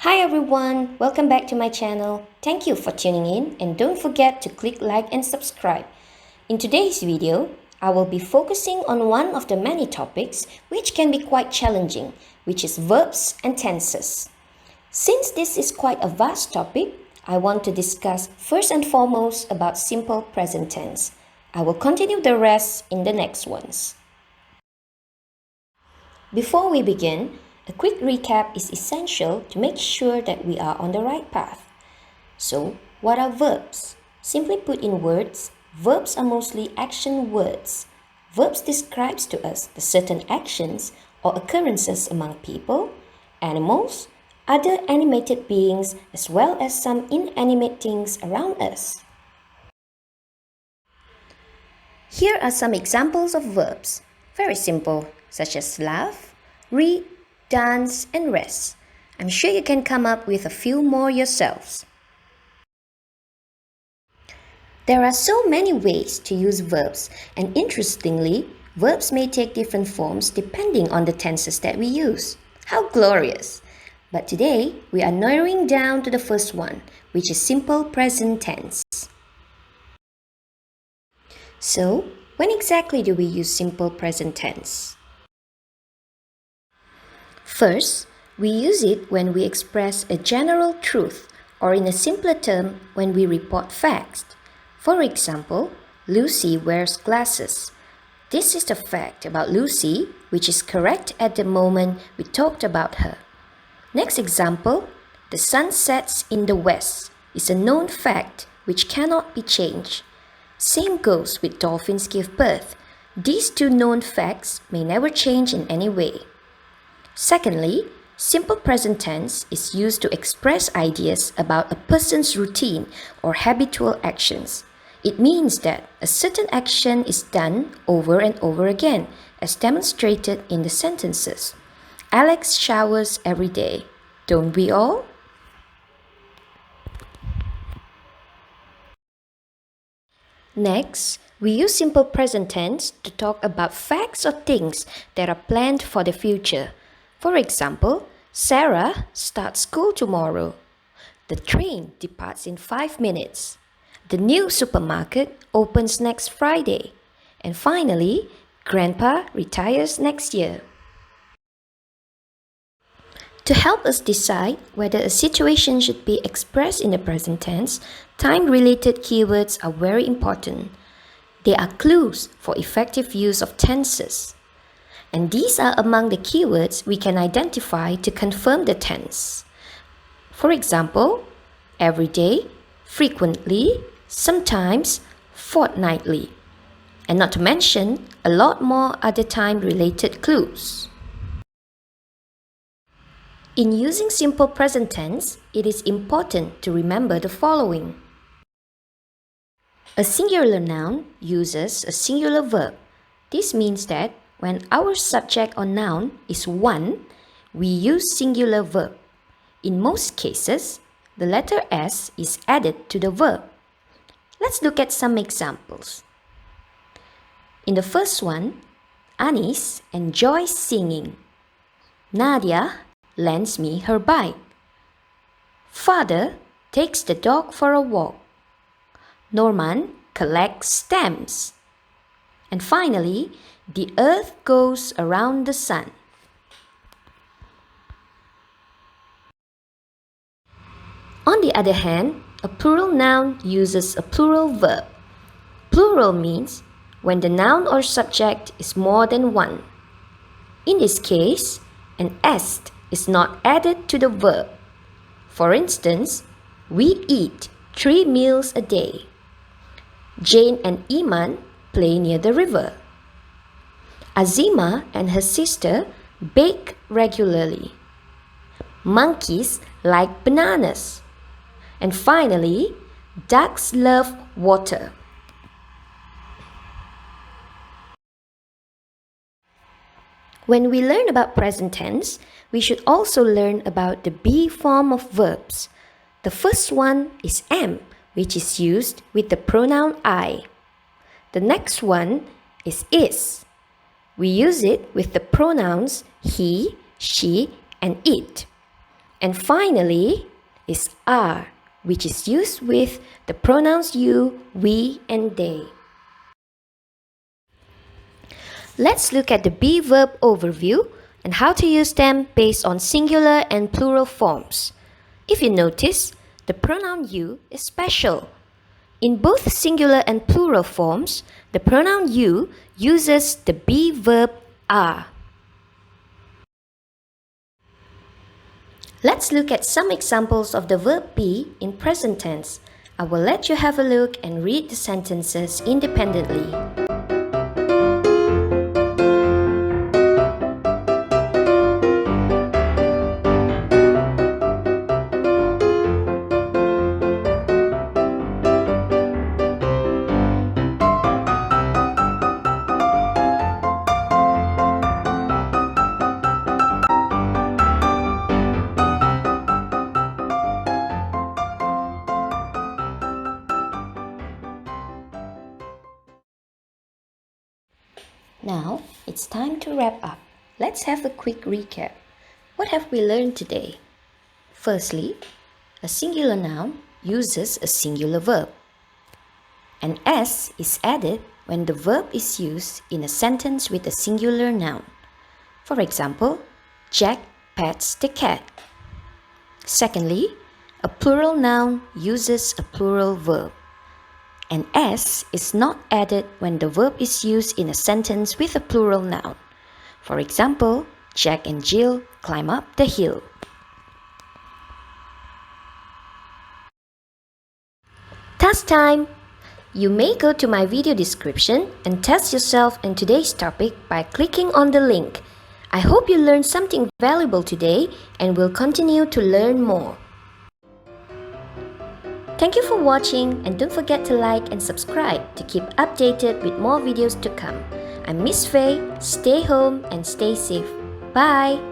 Hi everyone, welcome back to my channel. Thank you for tuning in and don't forget to click like and subscribe. In today's video, I will be focusing on one of the many topics which can be quite challenging, which is verbs and tenses. Since this is quite a vast topic, I want to discuss first and foremost about simple present tense. I will continue the rest in the next ones. Before we begin, a quick recap is essential to make sure that we are on the right path. So, what are verbs? Simply put in words, verbs are mostly action words. Verbs describes to us the certain actions or occurrences among people, animals, other animated beings, as well as some inanimate things around us. Here are some examples of verbs. Very simple, such as laugh, read, dance, and rest. I'm sure you can come up with a few more yourselves. There are so many ways to use verbs, and interestingly, verbs may take different forms depending on the tenses that we use. How glorious! But today, we are narrowing down to the first one, which is simple present tense. So, when exactly do we use simple present tense? First, we use it when we express a general truth, or in a simpler term, when we report facts. For example, Lucy wears glasses. This is the fact about Lucy, which is correct at the moment we talked about her. Next example, the sun sets in the west is a known fact which cannot be changed. Same goes with dolphins give birth. These two known facts may never change in any way. Secondly, simple present tense is used to express ideas about a person's routine or habitual actions. It means that a certain action is done over and over again, as demonstrated in the sentences. Alex showers every day. Don't we all? Next, we use simple present tense to talk about facts or things that are planned for the future. For example, Sarah starts school tomorrow. The train departs in 5 minutes. The new supermarket opens next Friday. And finally, Grandpa retires next year. To help us decide whether a situation should be expressed in the present tense, time-related keywords are very important. They are clues for effective use of tenses. And these are among the keywords we can identify to confirm the tense. For example, every day, frequently, sometimes, fortnightly. And not to mention a lot more other time-related clues. In using simple present tense, it is important to remember the following. A singular noun uses a singular verb. This means that when our subject or noun is one, we use singular verb. In most cases, the letter S is added to the verb. Let's look at some examples. In the first one, Anis enjoys singing. Nadia lends me her bike. Father takes the dog for a walk. Norman collects stamps. And finally, the earth goes around the sun. On the other hand, a plural noun uses a plural verb. Plural means when the noun or subject is more than one. In this case, an S is not added to the verb. For instance, we eat 3 meals a day. Jane and Iman play near the river. Azima and her sister bake regularly. Monkeys like bananas. And finally, ducks love water. When we learn about present tense, we should also learn about the be form of verbs. The first one is am, which is used with the pronoun I. The next one is. We use it with the pronouns he, she, and it. And finally is are, which is used with the pronouns you, we, and they. Let's look at the be verb overview and how to use them based on singular and plural forms. If you notice, the pronoun you is special. In both singular and plural forms, the pronoun you uses the be verb are. Let's look at some examples of the verb be in present tense. I will let you have a look and read the sentences independently. Now, it's time to wrap up. Let's have a quick recap. What have we learned today? Firstly, a singular noun uses a singular verb. An S is added when the verb is used in a sentence with a singular noun. For example, Jack pets the cat. Secondly, a plural noun uses a plural verb. An S is not added when the verb is used in a sentence with a plural noun. For example, Jack and Jill climb up the hill. Task time! You may go to my video description and test yourself in today's topic by clicking on the link. I hope you learned something valuable today and will continue to learn more. Thank you for watching and don't forget to like and subscribe to keep updated with more videos to come. I'm Miss Faye, stay home and stay safe. Bye!